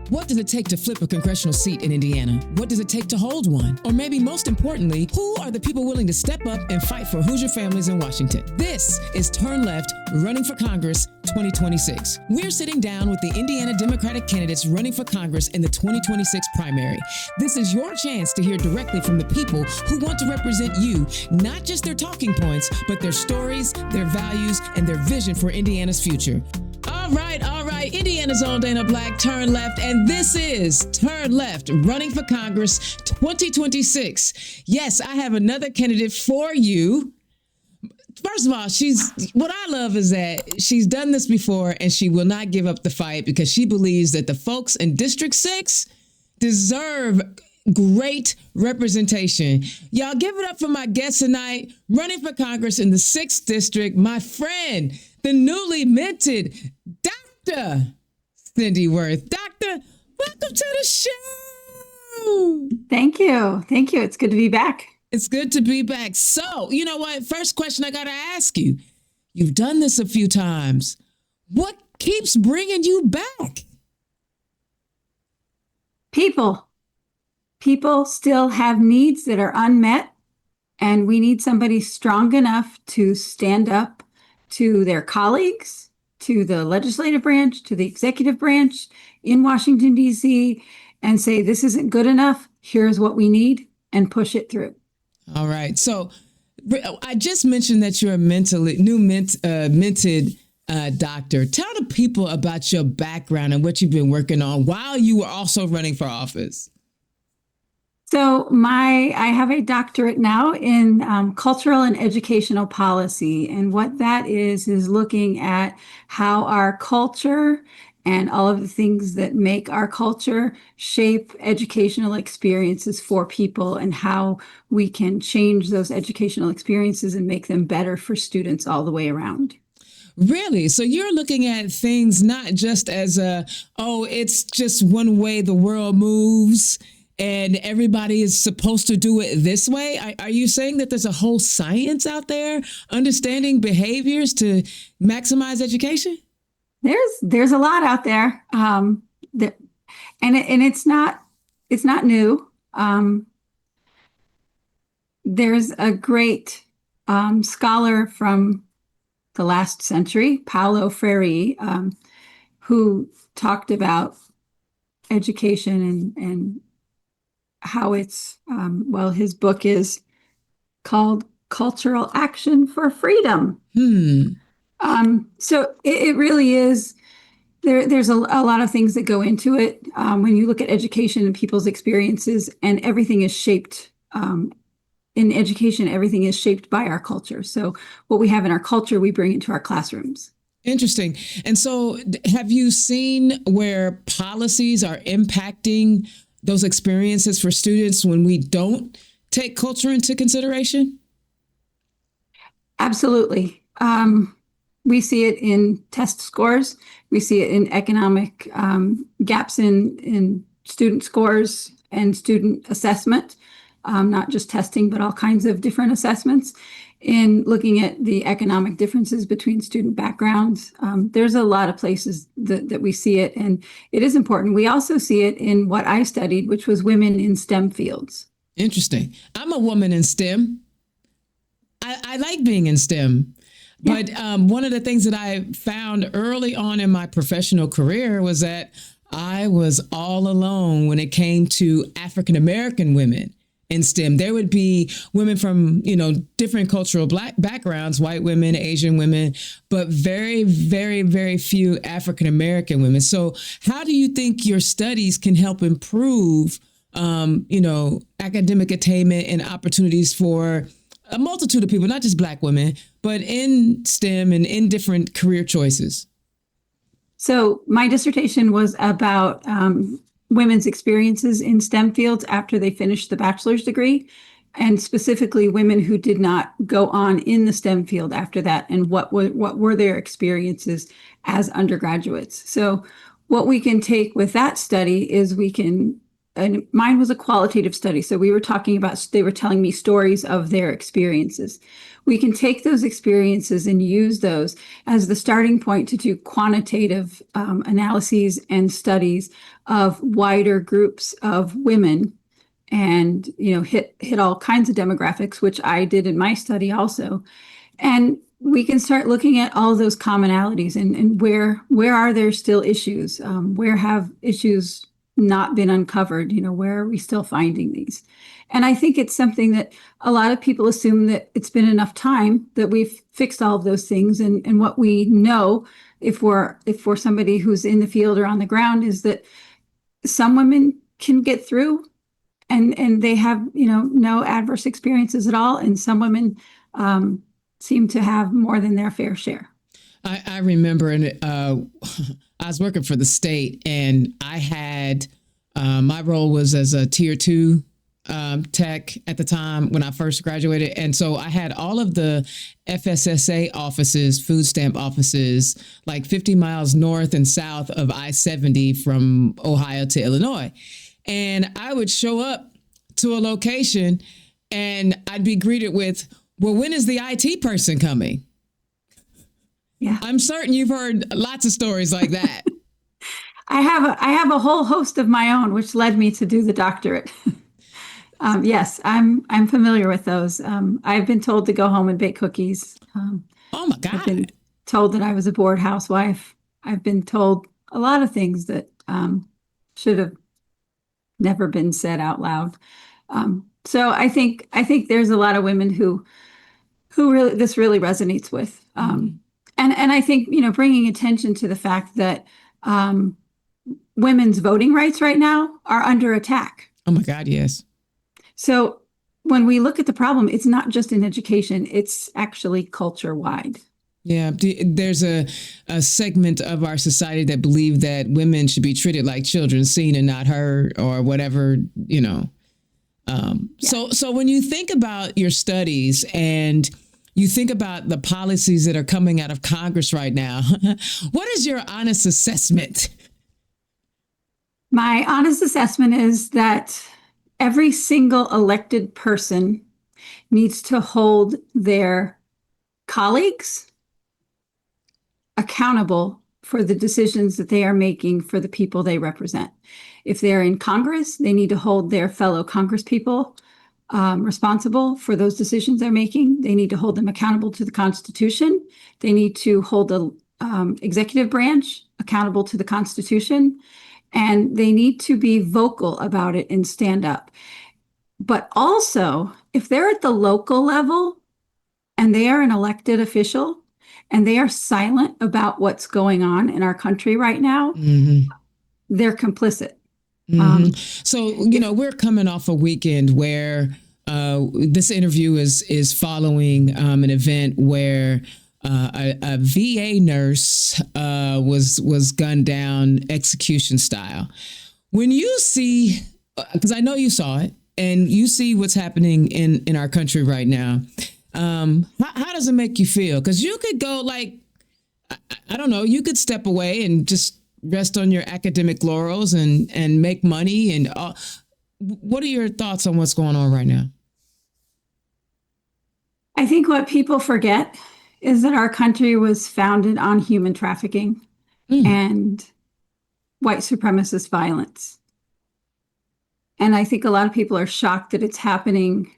What does it take to flip a congressional seat in Indiana? What does it take to hold one? Or maybe most importantly, who are the people willing to step up and fight for Hoosier families in Washington? This is Turn Left, Running for Congress 2026. We're sitting down with the Indiana Democratic candidates running for Congress in the 2026 primary. This is your chance to hear directly from the people who want to represent you, not just their talking points, but their stories, their values, and their vision for Indiana's future. All right. Indiana's own Dana Black, Turn Left, and this is Turn Left, Running for Congress 2026. Yes, I have another candidate for you. First of all, what I love is that she's done this before and she will not give up the fight because she believes that the folks in District 6 deserve great representation. Y'all give it up for my guest tonight, running for Congress in the 6th District, my friend, the newly minted Dr. Cinde Wirth. Doctor, welcome to the show. Thank you. It's good to be back. It's good to be back. So, you know what? First question I got to ask you. You've done this a few times. What keeps bringing you back? People still have needs that are unmet, and we need somebody strong enough to stand up to their colleagues, to the legislative branch, to the executive branch in Washington, D.C., and say, this isn't good enough. Here's what we need, and push it through. All right. So I just mentioned that you're a minted doctor. Tell the people about your background and what you've been working on while you were also running for office. So I have a doctorate now in cultural and educational policy. And what that is looking at how our culture and all of the things that make our culture shape educational experiences for people and how we can change those educational experiences and make them better for students all the way around. Really? So you're looking at things not just as it's just one way the world moves and everybody is supposed to do it this way? Are you saying that there's a whole science out there understanding behaviors to maximize education? There's a lot out there, and it's not new. There's a great scholar from the last century, Paulo Freire, who talked about education and how it's, his book is called Cultural Action for Freedom. So it really is, there's a lot of things that go into it. When you look at education and people's experiences, and everything is shaped, in education, everything is shaped by our culture. So what we have in our culture, we bring into our classrooms. Interesting. And so have you seen where policies are impacting those experiences for students when we don't take culture into consideration? Absolutely. We see it in test scores. We see it in economic gaps in student scores and student assessment, not just testing, but all kinds of different assessments. In looking at the economic differences between student backgrounds, there's a lot of places that we see it, and it is important. We also see it in what I studied, which was women in STEM fields. Interesting. I'm a woman in STEM. I like being in STEM. Yeah. But one of the things that I found early on in my professional career was that I was all alone when it came to African-American women in STEM. There would be women from, different cultural backgrounds, white women, Asian women, but very, very, very few African-American women. So how do you think your studies can help improve, academic attainment and opportunities for a multitude of people, not just Black women, but in STEM and in different career choices? So my dissertation was about women's experiences in STEM fields after they finished the bachelor's degree, and specifically women who did not go on in the STEM field after that, and what were their experiences as undergraduates. So what we can take with that study is and mine was a qualitative study. So we were talking about, they were telling me stories of their experiences. We can take those experiences and use those as the starting point to do quantitative analyses and studies of wider groups of women and, hit all kinds of demographics, which I did in my study also. And we can start looking at all those commonalities and where are there still issues? Where have issues not been uncovered? Where are we still finding these? And I think it's something that a lot of people assume that it's been enough time that we've fixed all of those things. And what we know, if we're somebody who's in the field or on the ground, is that some women can get through and they have, no adverse experiences at all. And some women seem to have more than their fair share. I remember, I was working for the state, and I had my role was as a tier 2 tech at the time when I first graduated. And so I had all of the FSSA offices, food stamp offices, like 50 miles north and south of I-70 from Ohio to Illinois. And I would show up to a location and I'd be greeted with, well, when is the IT person coming? Yeah. I'm certain you've heard lots of stories like that. I have a whole host of my own, which led me to do the doctorate. Yes, I'm familiar with those. I've been told to go home and bake cookies. Oh my God. I've been told that I was a bored housewife. I've been told a lot of things that should have never been said out loud. So I think there's a lot of women who really this really resonates with. And I think, bringing attention to the fact that women's voting rights right now are under attack. Oh my God, yes. So when we look at the problem, it's not just in education, it's actually culture-wide. Yeah, there's a segment of our society that believe that women should be treated like children, seen and not heard, or whatever, So when you think about your studies and you think about the policies that are coming out of Congress right now, what is your honest assessment? My honest assessment is that every single elected person needs to hold their colleagues accountable for the decisions that they are making for the people they represent. If they're in Congress, they need to hold their fellow Congresspeople responsible for those decisions they're making. They need to hold them accountable to the Constitution. They need to hold the executive branch accountable to the Constitution. And they need to be vocal about it and stand up. But also, if they're at the local level and they are an elected official and they are silent about what's going on in our country right now, they're complicit. So, we're coming off a weekend where this interview is following an event where a VA nurse was gunned down execution style. When you see, because I know you saw it, and you see what's happening in our country right now, how does it make you feel? Because you could go I don't know, you could step away and just rest on your academic laurels and make money. And what are your thoughts on what's going on right now? I think what people forget is that our country was founded on human trafficking and white supremacist violence. And I think a lot of people are shocked that it's happening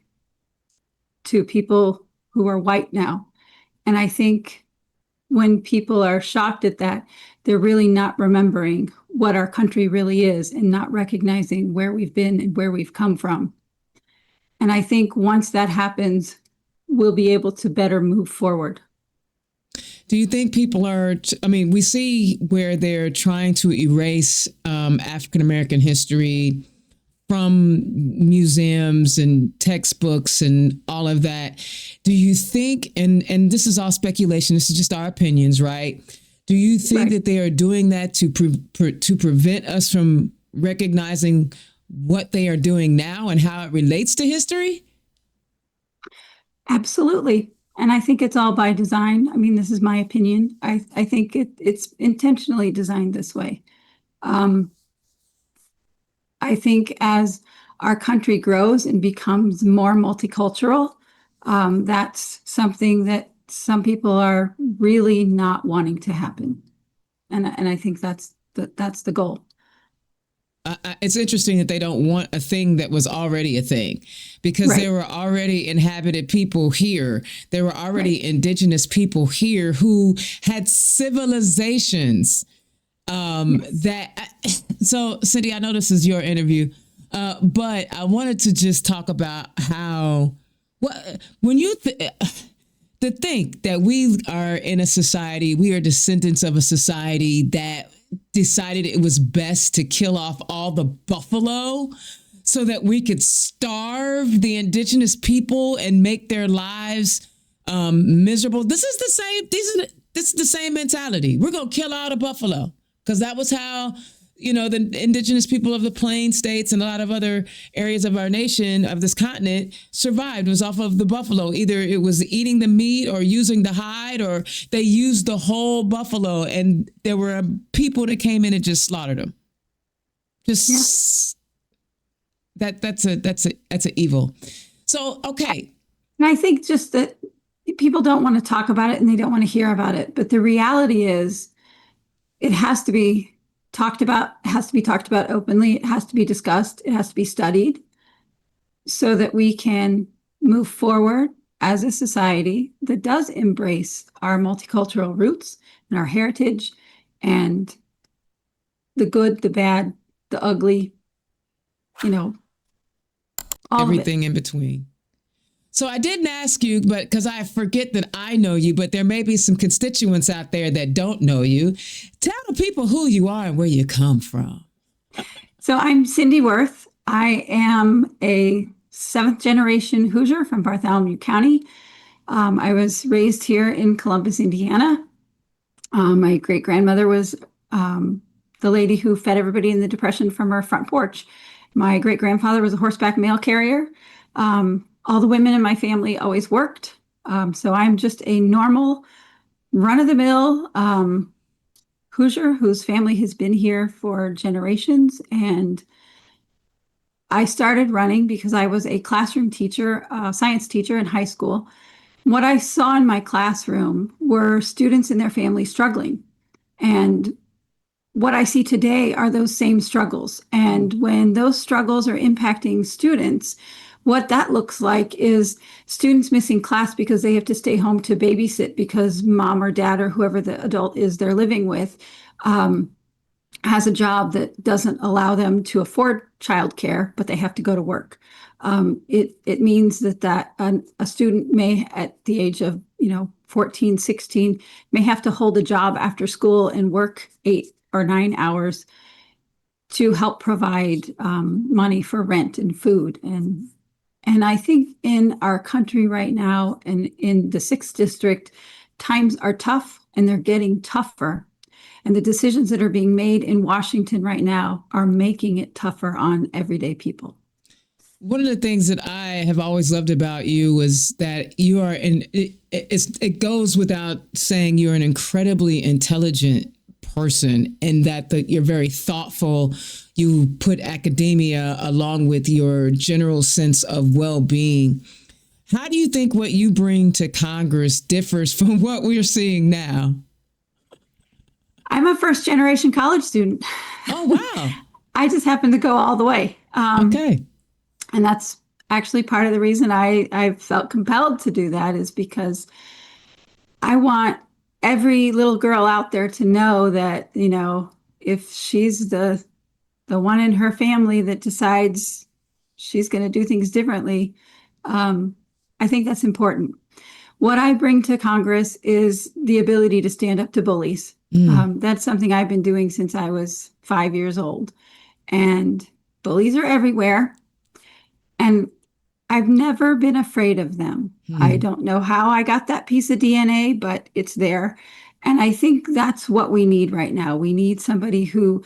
to people who are white now. And I think when people are shocked at that, they're really not remembering what our country really is and not recognizing where we've been and where we've come from. And I think once that happens, we'll be able to better move forward. Do you think people we see where they're trying to erase African-American history from museums and textbooks and all of that. Do you think, and this is all speculation, this is just our opinions, right? Do you think that they are doing that to prevent us from recognizing what they are doing now and how it relates to history? Absolutely. And I think it's all by design. I mean, this is my opinion. I think it's intentionally designed this way. I think as our country grows and becomes more multicultural, that's something that some people are really not wanting to happen. And I think that's the goal. it's interesting that they don't want a thing that was already a thing, because Right. there were already inhabited people here. There were already Right. indigenous people here who had civilizations Yes. that. So, Cindy, I know this is your interview, but I wanted to just talk about how when you to think that we are in a society, we are descendants of a society that decided it was best to kill off all the buffalo so that we could starve the indigenous people and make their lives miserable. This is the same. This is the same mentality. We're gonna kill all the buffalo because that was how the indigenous people of the plain states and a lot of other areas of our nation, of this continent, survived, was off of the buffalo. Either it was eating the meat or using the hide, or they used the whole buffalo. And there were people that came in and just slaughtered them. Just that's an evil. So, okay. And I think just that people don't want to talk about it and they don't want to hear about it. But the reality is it has to be talked about, it has to be talked about openly, it has to be discussed, it has to be studied so that we can move forward as a society that does embrace our multicultural roots and our heritage and the good, the bad, the ugly, all Everything of it. in between. So I didn't ask you, but because I forget that I know you, but there may be some constituents out there that don't know you. Tell the people who you are and where you come from. So I'm Cinde Wirth. I am a seventh generation Hoosier from Bartholomew County. I was raised here in Columbus, Indiana. My great grandmother was the lady who fed everybody in the Depression from her front porch. My great grandfather was a horseback mail carrier. All the women in my family always worked. So I'm just a normal, run of the mill Hoosier whose family has been here for generations. And I started running because I was a classroom teacher, science teacher in high school. What I saw in my classroom were students and their families struggling. And what I see today are those same struggles. And when those struggles are impacting students, what that looks like is students missing class because they have to stay home to babysit because mom or dad or whoever the adult is they're living with has a job that doesn't allow them to afford childcare, but they have to go to work. It means that a student may, at the age of 14, 16, may have to hold a job after school and work 8 or 9 hours to help provide money for rent and food. And I think in our country right now and in the 6th district, times are tough and they're getting tougher. And the decisions that are being made in Washington right now are making it tougher on everyday people. One of the things that I have always loved about you was that you are it goes without saying you're an incredibly intelligent person, and that you're very thoughtful. You put academia along with your general sense of well-being. How do you think what you bring to Congress differs from what we're seeing now? I'm a first generation college student. Oh, wow. I just happened to go all the way. Okay. And that's actually part of the reason I felt compelled to do that, is because I want every little girl out there to know that, if she's the one in her family that decides she's going to do things differently, I think that's important. What I bring to Congress is the ability to stand up to bullies. That's something I've been doing since I was 5 years old. And bullies are everywhere. And I've never been afraid of them. I don't know how I got that piece of DNA, but it's there. And I think that's what we need right now. We need somebody who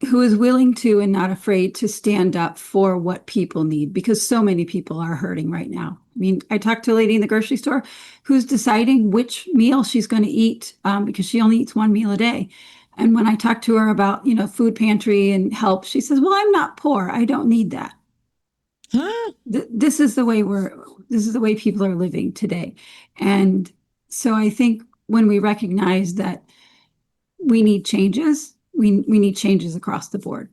is willing to and not afraid to stand up for what people need, because so many people are hurting right now. I mean, I talked to a lady in the grocery store who's deciding which meal she's going to eat because she only eats one meal a day. And when I talked to her about, food pantry and help, she says, well, I'm not poor. I don't need that. Huh? This is the way people are living today. And so I think when we recognize that we need changes, we need changes across the board.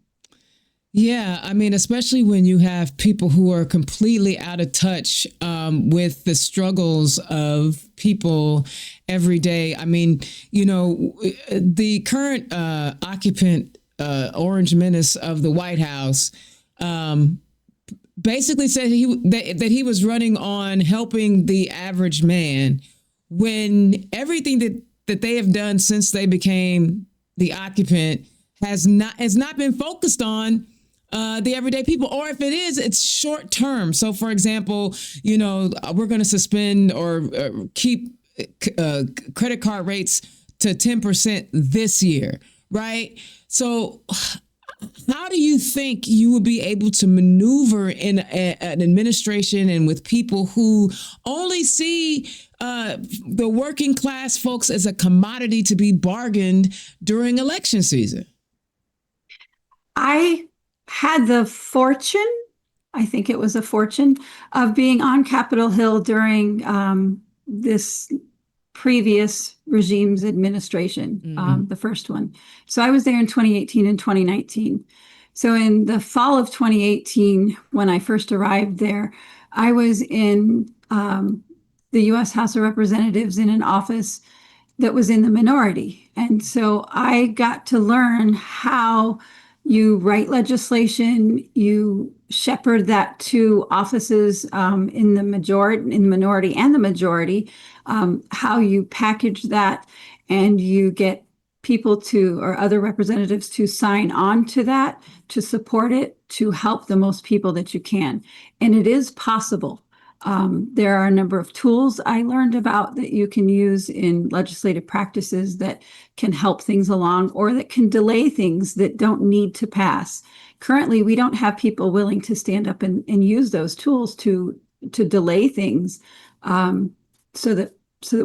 Yeah, I mean, especially when you have people who are completely out of touch with the struggles of people every day. I mean, the current occupant, Orange Menace of the White House, basically said that he was running on helping the average man, when everything that they have done since they became the occupant has not been focused on the everyday people, or if it is, it's short term. So, for example, we're going to suspend or keep credit card rates to 10% this year, right? So, how do you think you will be able to maneuver in an administration and with people who only see the working class folks as a commodity to be bargained during election season? I had the fortune, I think it was a fortune, of being on Capitol Hill during this previous regime's administration, the first one. So I was there in 2018 and 2019. So in the fall of 2018, when I first arrived there, I was in the U.S. House of Representatives in an office that was in the minority. And so I got to learn how you write legislation, you shepherd that to offices in the minority and the majority, how you package that, and you get people or other representatives to sign on to that, to support it, to help the most people that you can. And it is possible. There are a number of tools I learned about that you can use in legislative practices that can help things along, or that can delay things that don't need to pass. Currently, we don't have people willing to stand up and use those tools to delay things, so that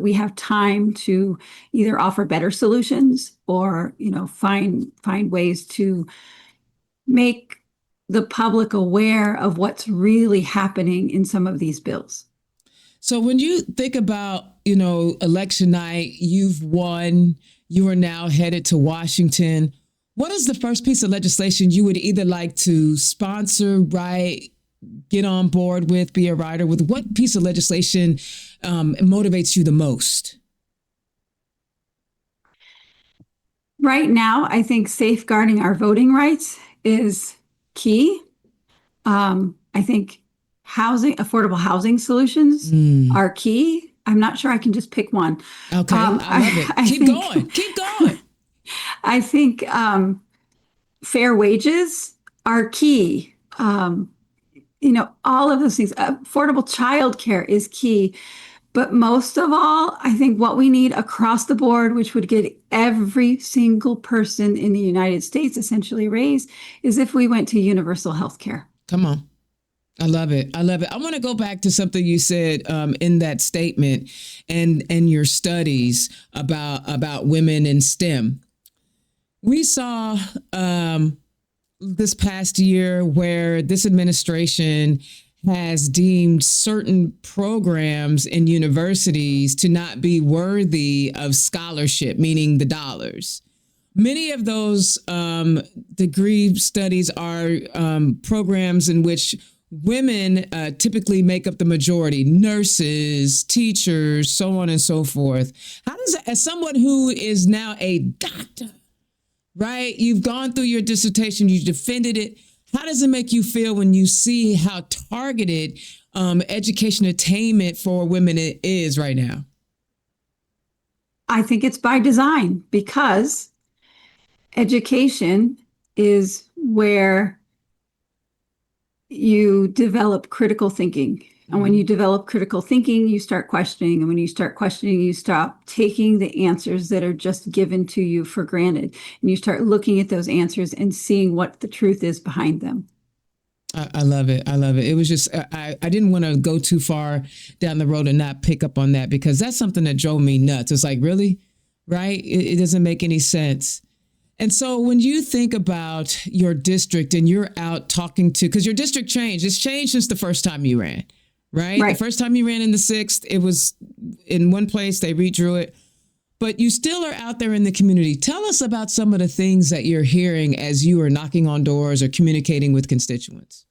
we have time to either offer better solutions or find ways to make the public aware of what's really happening in some of these bills. So when you think about, election night, you've won, you are now headed to Washington. What is the first piece of legislation you would either like to sponsor, write, get on board with, be a writer with? What piece of legislation motivates you the most? Right now, I think safeguarding our voting rights is key. I think affordable housing solutions are key. I'm not sure I can just pick one. Okay, I love it. Keep going. I think fair wages are key. All of those things. Affordable childcare is key. But most of all, I think what we need across the board, which would get every single person in the United States essentially raised, is if we went to universal health care. Come on. I love it. I want to go back to something you said in that statement and your studies about women in STEM. We saw this past year where this administration has deemed certain programs in universities to not be worthy of scholarship, meaning the dollars. Many of those degree studies are programs in which women typically make up the majority: nurses, teachers, so on and so forth. How does, as someone who is now a doctor, right? You've gone through your dissertation, you defended it. How does it make you feel when you see how targeted education attainment for women is right now? I think it's by design, because education is where you develop critical thinking. And when you develop critical thinking, you start questioning. And when you start questioning, you stop taking the answers that are just given to you for granted. And you start looking at those answers and seeing what the truth is behind them. I love it. It was just, I didn't want to go too far down the road and not pick up on that, because that's something that drove me nuts. It's like, really? Right? It doesn't make any sense. And so when you think about your district and you're out talking to, because your district changed, it's changed since the first time you ran, right? The first time you ran in the 6th, it was in one place, they redrew it. but you still are out there in the community. Tell us about some of the things that you're hearing as you are knocking on doors or communicating with constituents.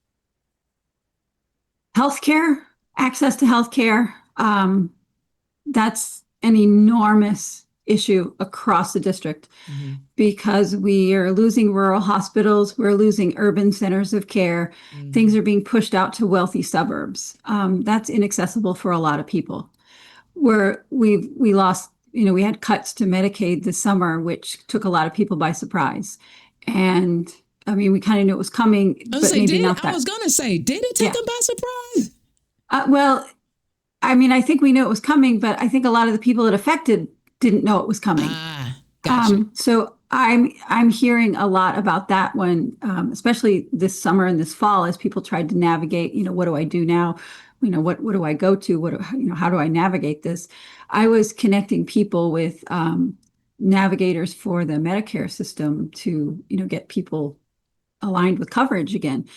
Healthcare, access to healthcare. That's an enormous issue across the district because we are losing rural hospitals, we're losing urban centers of care. Things are being pushed out to wealthy suburbs. That's inaccessible for a lot of people. We lost, we had cuts to Medicaid this summer, which took a lot of people by surprise. And I mean, we kind of knew it was coming, but maybe not that. I was going to say, did it take them by surprise? Well, I mean, I think we knew it was coming, but I think a lot of the people it affected didn't know it was coming. Gotcha. So I'm hearing a lot about that one, especially this summer and this fall, as people tried to navigate. What do I do now? What do I go to? How do I navigate this? I was connecting people with navigators for the Medicare system to get people aligned with coverage again.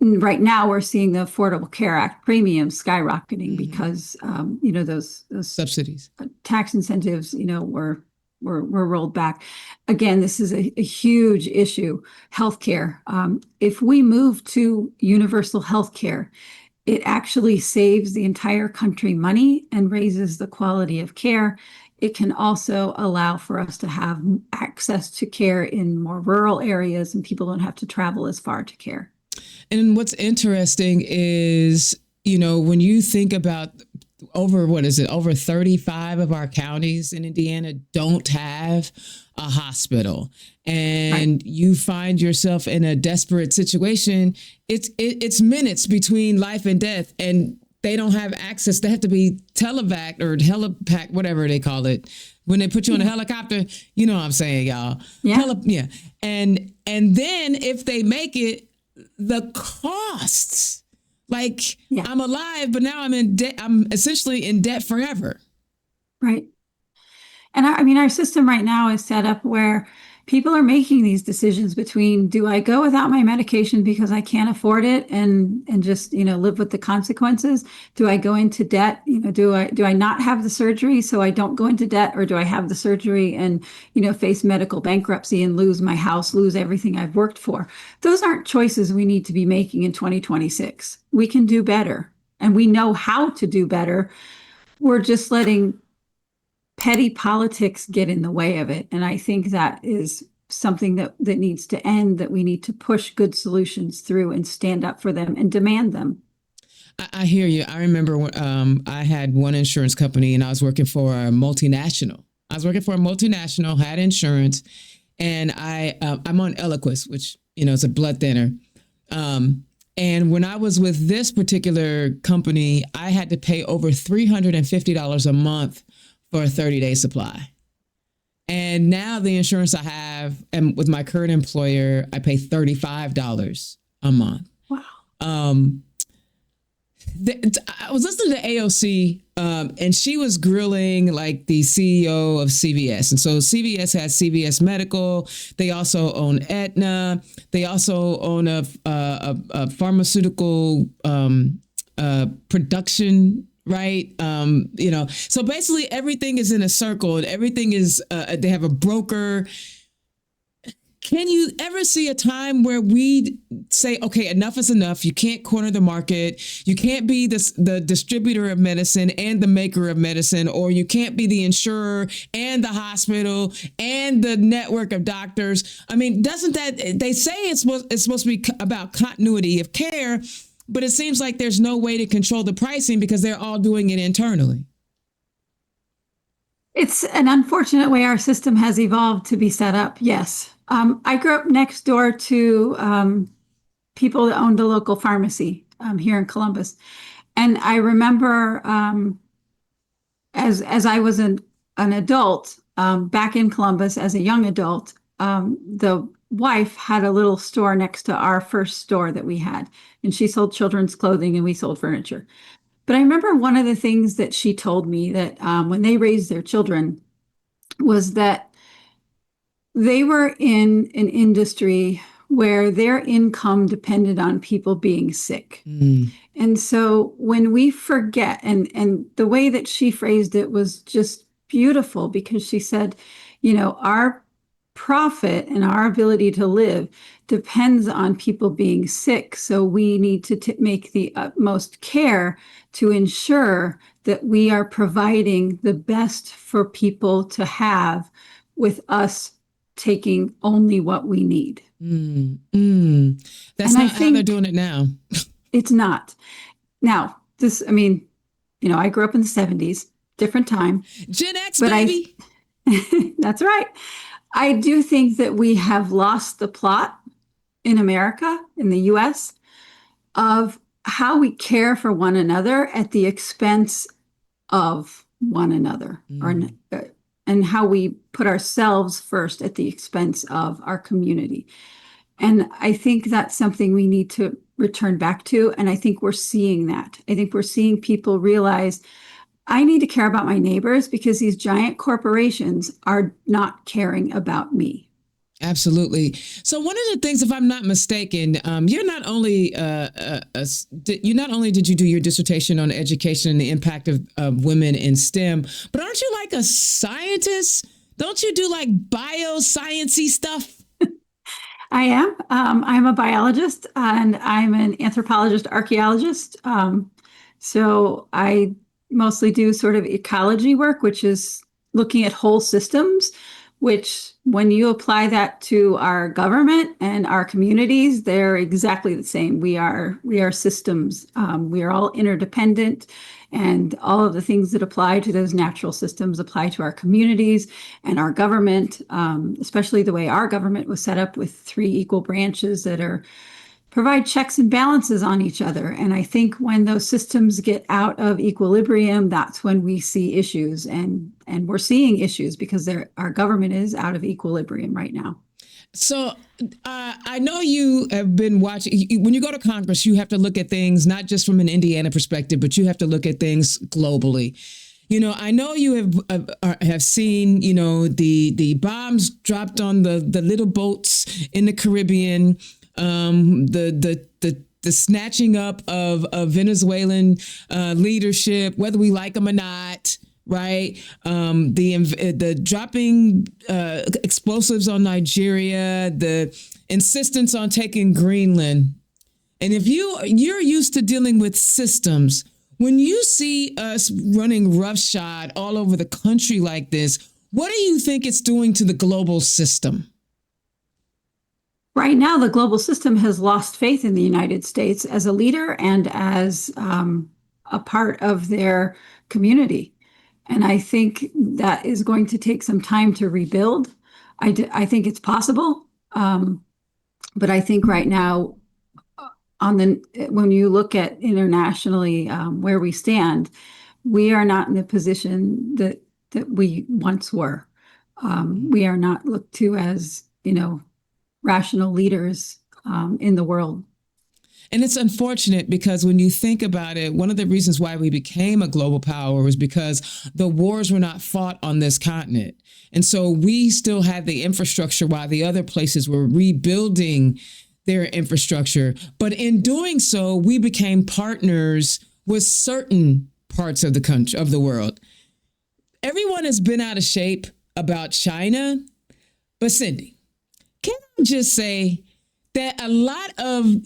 Right now, we're seeing the Affordable Care Act premiums skyrocketing because, those subsidies, tax incentives, were rolled back. Again, this is a huge issue. Healthcare. If we move to universal healthcare, it actually saves the entire country money and raises the quality of care. It can also allow for us to have access to care in more rural areas, and people don't have to travel as far to care. And what's interesting is, when you think about over 35 of our counties in Indiana don't have a hospital, and you find yourself in a desperate situation. It's minutes between life and death, and they don't have access. They have to be televac or helipack, whatever they call it, when they put you in a helicopter. You know what I'm saying, y'all? Yeah. And then if they make it, the costs, I'm alive, but now I'm in debt. I'm essentially in debt forever. Right. And I mean, our system right now is set up where people are making these decisions between, do I go without my medication because I can't afford it and just, live with the consequences? Do I go into debt? Do I not have the surgery so I don't go into debt, or do I have the surgery and, face medical bankruptcy and lose my house, lose everything I've worked for? Those aren't choices we need to be making in 2026. We can do better, and we know how to do better. We're just letting petty politics get in the way of it. And I think that is something that needs to end, that we need to push good solutions through and stand up for them and demand them. I hear you. I remember when I had one insurance company and I was working for a multinational. Had insurance, and I'm on Eliquis, which, is a blood thinner. And when I was with this particular company, I had to pay over $350 a month for a 30-day supply. And now the insurance I have, and with my current employer, I pay $35 a month. Wow. I was listening to AOC, and she was grilling the CEO of CVS. And so CVS has CVS Medical. They also own Aetna. They also own a pharmaceutical production. Right. So basically everything is in a circle, and everything is they have a broker. Can you ever see a time where we say, okay, enough is enough? You can't corner the market. You can't be the distributor of medicine and the maker of medicine, or you can't be the insurer and the hospital and the network of doctors. I mean, doesn't that, they say it's supposed to be about continuity of care, but it seems like there's no way to control the pricing because they're all doing it internally. It's an unfortunate way our system has evolved to be set up. Yes. I grew up next door to people that owned a local pharmacy here in Columbus. And I remember as I was an adult back in Columbus as a young adult, the wife had a little store next to our first store that we had. And she sold children's clothing and we sold furniture. But I remember one of the things that she told me that when they raised their children was that they were in an industry where their income depended on people being sick. And so when we forget, and the way that she phrased it was just beautiful because she said, our profit and our ability to live depends on people being sick. So we need to make the utmost care to ensure that we are providing the best for people to have with us taking only what we need. That's And I not how they're think doing it now. it's not. Now, I grew up in the 70s, different time, Gen X, but baby. That's right. I do think that we have lost the plot in America, in the US, of how we care for one another at the expense of one another, and how we put ourselves first at the expense of our community. And I think that's something we need to return back to. And I think we're seeing that. I think we're seeing people realize I need to care about my neighbors because these giant corporations are not caring about me. Absolutely. So one of the things, if I'm not mistaken, you're not only you not only did you do your dissertation on education and the impact of women in STEM, but aren't you like a scientist? Don't you do like bioscience-y stuff? I am. I'm a biologist and I'm an anthropologist, archaeologist. So I mostly do sort of ecology work, which is looking at whole systems, which when you apply that to our government and our communities, they're exactly the same. We are systems. We are all interdependent, and all of the things that apply to those natural systems apply to our communities and our government, especially the way our government was set up with three equal branches that provide checks and balances on each other. And I think when those systems get out of equilibrium, that's when we see issues. And we're seeing issues because our government is out of equilibrium right now. So I know you have been watching. When you go to Congress, you have to look at things not just from an Indiana perspective, but you have to look at things globally. I know you have seen, the bombs dropped on the little boats in the Caribbean, the snatching up of Venezuelan leadership, whether we like them or not. Right. The dropping explosives on Nigeria, the insistence on taking Greenland. And if you're used to dealing with systems, when you see us running roughshod all over the country like this, what do you think it's doing to the global system? Right now, the global system has lost faith in the United States as a leader and as a part of their community. And I think that is going to take some time to rebuild. I think it's possible. But I think right now, when you look at internationally where we stand, we are not in the position that we once were. We are not looked to as, rational leaders in the world. And it's unfortunate because when you think about it, one of the reasons why we became a global power was because the wars were not fought on this continent. And so we still had the infrastructure while the other places were rebuilding their infrastructure. But in doing so, we became partners with certain parts of the country, of the world. Everyone has been out of shape about China, but Cinde, can I just say that a lot of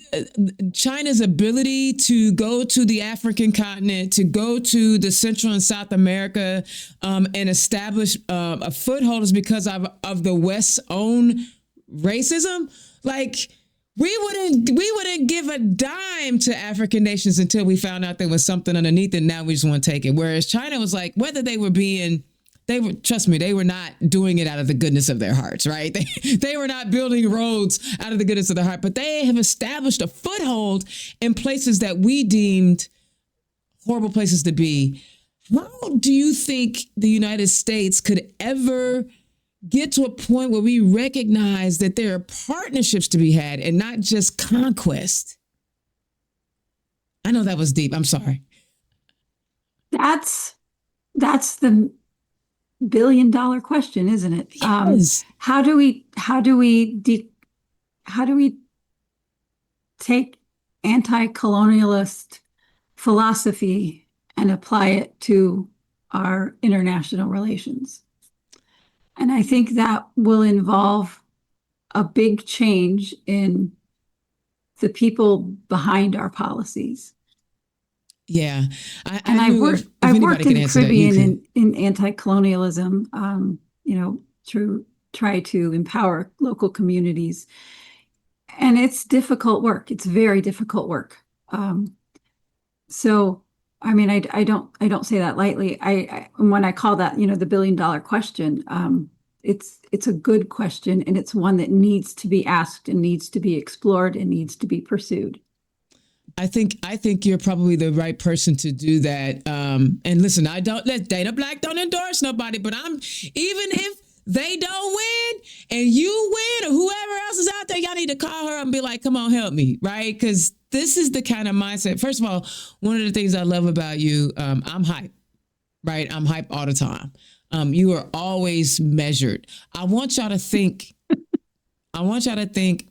China's ability to go to the African continent, to go to the Central and South America and establish a foothold is because of the West's own racism? Like, we wouldn't give a dime to African nations until we found out there was something underneath it. Now we just want to take it. Whereas China was like, whether trust me, they were not doing it out of the goodness of their hearts, right? They were not building roads out of the goodness of their heart, but they have established a foothold in places that we deemed horrible places to be. How do you think the United States could ever get to a point where we recognize that there are partnerships to be had and not just conquest? I know that was deep. I'm sorry. That's the billion-dollar question, isn't it? Yes. How do we take anti-colonialist philosophy and apply it to our international relations. And I think that will involve a big change in the people behind our policies. Yeah, And I knew if I've anybody worked in could the answer that, you Caribbean could. in anti-colonialism, through try to empower local communities. And it's difficult work. It's very difficult work. So, I mean, I don't say that lightly. When I call that, the $1 billion question, it's a good question, and it's one that needs to be asked and needs to be explored and needs to be pursued. I think you're probably the right person to do that. And listen, I don't let Dana Black don't endorse nobody, but even if they don't win and you win or whoever else is out there, y'all need to call her and be like, come on, help me, right? Because this is the kind of mindset. First of all, one of the things I love about you, I'm hype, right? I'm hype all the time. You are always measured. I want y'all to think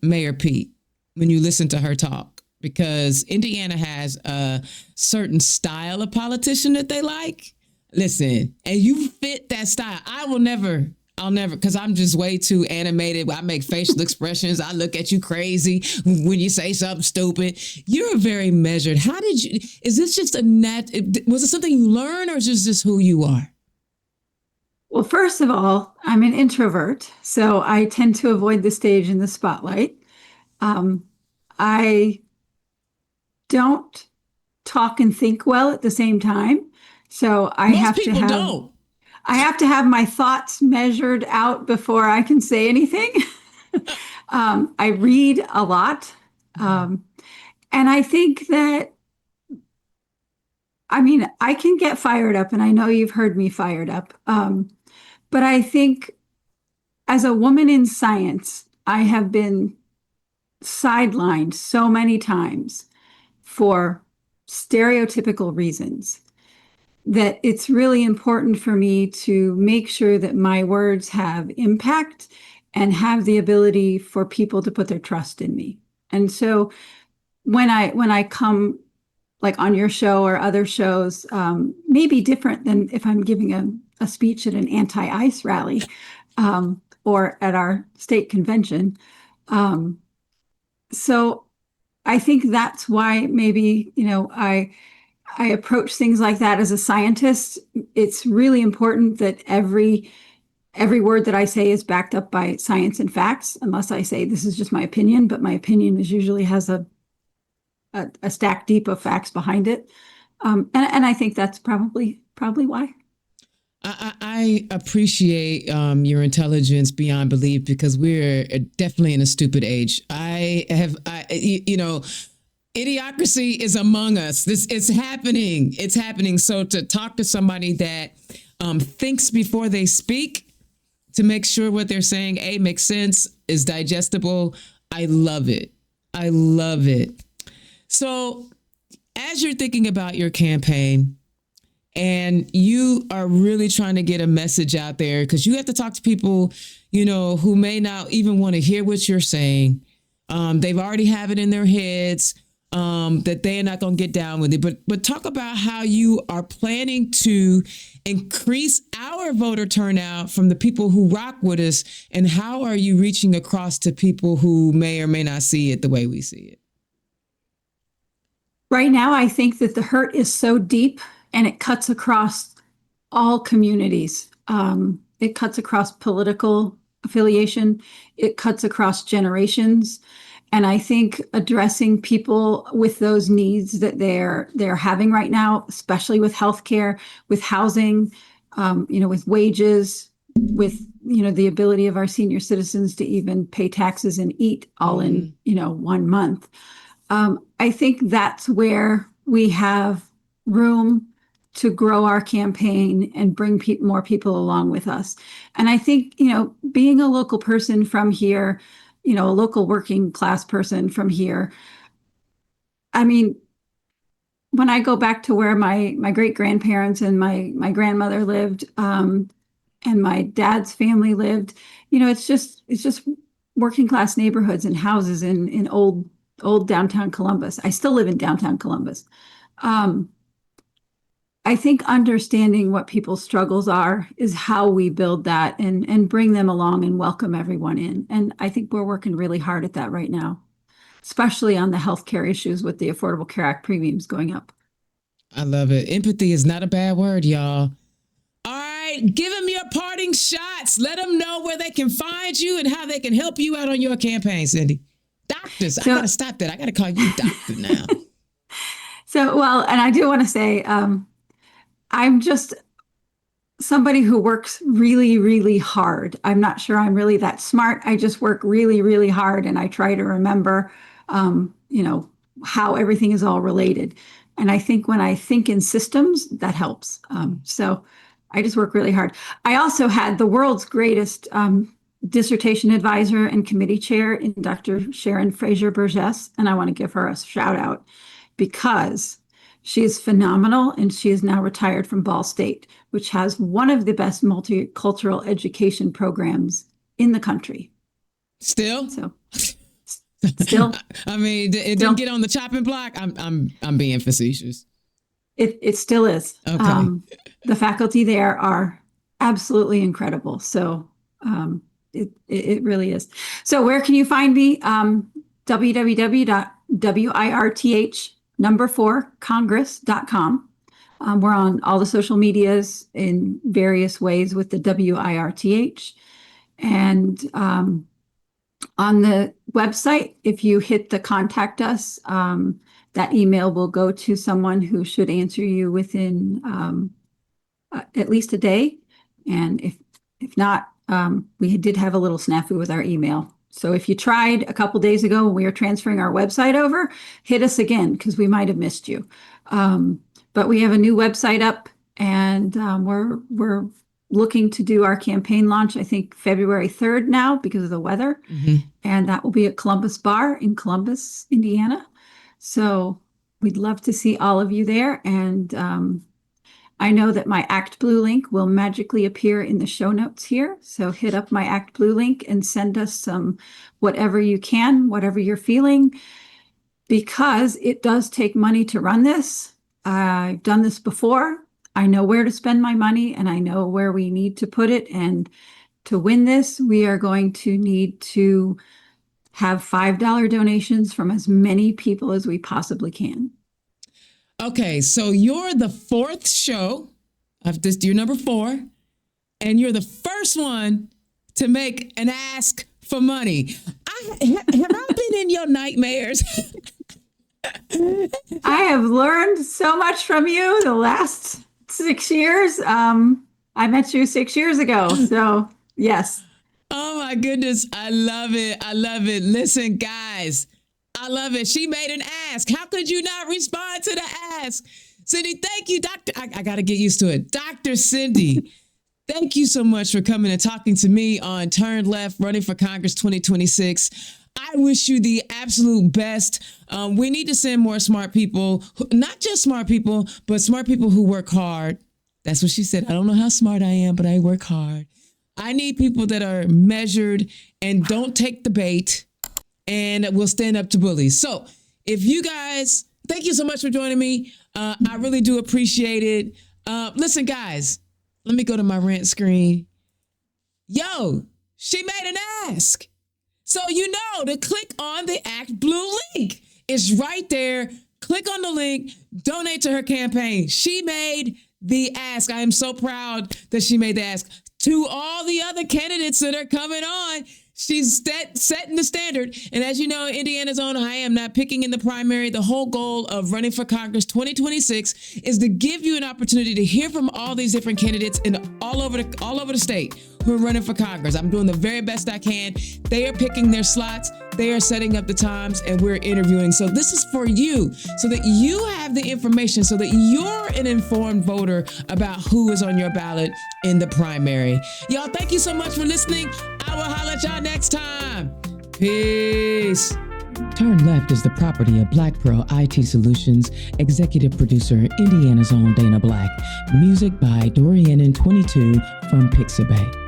Mayor Pete when you listen to her talk, because Indiana has a certain style of politician that they like. Listen, and you fit that style. I'll never, because I'm just way too animated. I make facial expressions. I look at you crazy when you say something stupid. You're very measured. Is this just was it something you learned, or is this just who you are? Well, first of all, I'm an introvert, so I tend to avoid the stage and the spotlight. I don't talk and think well at the same time. So Most people don't. I have to have my thoughts measured out before I can say anything. I read a lot. And I think that, I mean, I can get fired up, and I know you've heard me fired up. But I think as a woman in science, I have been sidelined so many times for stereotypical reasons that it's really important for me to make sure that my words have impact and have the ability for people to put their trust in me. And so when I come like on your show or other shows, maybe different than if I'm giving a speech at an anti-ICE rally, or at our state convention. So I think that's why maybe, I approach things like that as a scientist. It's really important that every word that I say is backed up by science and facts, unless I say this is just my opinion, but my opinion is usually has a stack deep of facts behind it. And I think that's probably why. I appreciate your intelligence beyond belief, because we're definitely in a stupid age. Idiocracy is among us. It's happening. It's happening. So to talk to somebody that thinks before they speak, to make sure what they're saying, makes sense, is digestible. I love it. I love it. So as you're thinking about your campaign, and you are really trying to get a message out there, because you have to talk to people, who may not even want to hear what you're saying. They've already have it in their heads that they're not going to get down with it. But talk about how you are planning to increase our voter turnout from the people who rock with us, and how are you reaching across to people who may or may not see it the way we see it? Right now, I think that the hurt is so deep and it cuts across all communities. It cuts across political affiliation. It cuts across generations. And I think addressing people with those needs that they're having right now, especially with healthcare, with housing, with wages, with the ability of our senior citizens to even pay taxes and eat all in 1 month. I think that's where we have room to grow our campaign and bring more people along with us. And I think, being a local person from here, a local working class person from here, I mean, when I go back to where my great grandparents and my grandmother lived, and my dad's family lived, it's just working class neighborhoods and houses in old downtown Columbus. I still live in downtown Columbus. I think understanding what people's struggles are is how we build that and bring them along and welcome everyone in. And I think we're working really hard at that right now, especially on the healthcare issues with the Affordable Care Act premiums going up. I love it. Empathy is not a bad word, y'all. All right, give them your parting shots. Let them know where they can find you and how they can help you out on your campaign, Cinde. Doctors, I got to stop that. I got to call you doctor now. And I do want to say, I'm just somebody who works really, really hard. I'm not sure I'm really that smart. I just work really, really hard, and I try to remember, how everything is all related. And I think when I think in systems, that helps. So I just work really hard. I also had the world's greatest dissertation advisor and committee chair in Dr. Sharon Fraser Burgess, and I want to give her a shout out because she is phenomenal, and she is now retired from Ball State, which has one of the best multicultural education programs in the country. Still? Still. I mean, it didn't get on the chopping block. I'm being facetious. It still is. Okay. The faculty there are absolutely incredible. So it really is. So where can you find me? www.wirth4congress.com. We're on all the social medias in various ways with the WIRTH. And on the website, if you hit the contact us, that email will go to someone who should answer you within at least a day. And if not, we did have a little snafu with our email. So if you tried a couple days ago when we were transferring our website over, hit us again because we might have missed you. But we have a new website up, and we're looking to do our campaign launch, I think February 3rd now because of the weather. Mm-hmm. And that will be at Columbus Bar in Columbus, Indiana. So we'd love to see all of you there. And I know that my ActBlue link will magically appear in the show notes here. So hit up my ActBlue link and send us some whatever you can, whatever you're feeling, because it does take money to run this. I've done this before. I know where to spend my money, and I know where we need to put it. And to win this, we are going to need to have $5 donations from as many people as we possibly can. Okay, so you're the fourth show of this. You're number 4, and you're the first one to make an ask for money. Have I been in your nightmares? I have learned so much from you the last 6 years. I met you 6 years ago, so yes. Oh my goodness, I love it. I love it. Listen, guys, I love it. She made an ask. How could you not respond to the ask? Cinde, thank you, Doctor. I got to get used to it. Dr. Cinde, thank you so much for coming and talking to me on Turn Left, Running for Congress 2026. I wish you the absolute best. We need to send more smart people, not just smart people, but smart people who work hard. That's what she said. I don't know how smart I am, but I work hard. I need people that are measured and don't take the bait and will stand up to bullies. So if you guys, thank you so much for joining me. I really do appreciate it. Listen, guys, let me go to my rant screen. Yo, she made an ask. So you know to click on the ActBlue link. It's right there. Click on the link. Donate to her campaign. She made the ask. I am so proud that she made the ask. To all the other candidates that are coming on, she's setting the standard. And as you know, Indiana's own, I am not picking in the primary. The whole goal of Running for Congress 2026 is to give you an opportunity to hear from all these different candidates in all over the state who are running for Congress. I'm doing the very best I can. They are picking their slots. They are setting up the times, and we're interviewing. So this is for you, so that you have the information, so that you're an informed voter about who is on your ballot in the primary. Y'all, thank you so much for listening. I will holler at y'all next time. Peace. Turn Left is the property of Black Pearl IT Solutions, executive producer, Indiana's own Dana Black. Music by Dorian and 22 from Pixabay.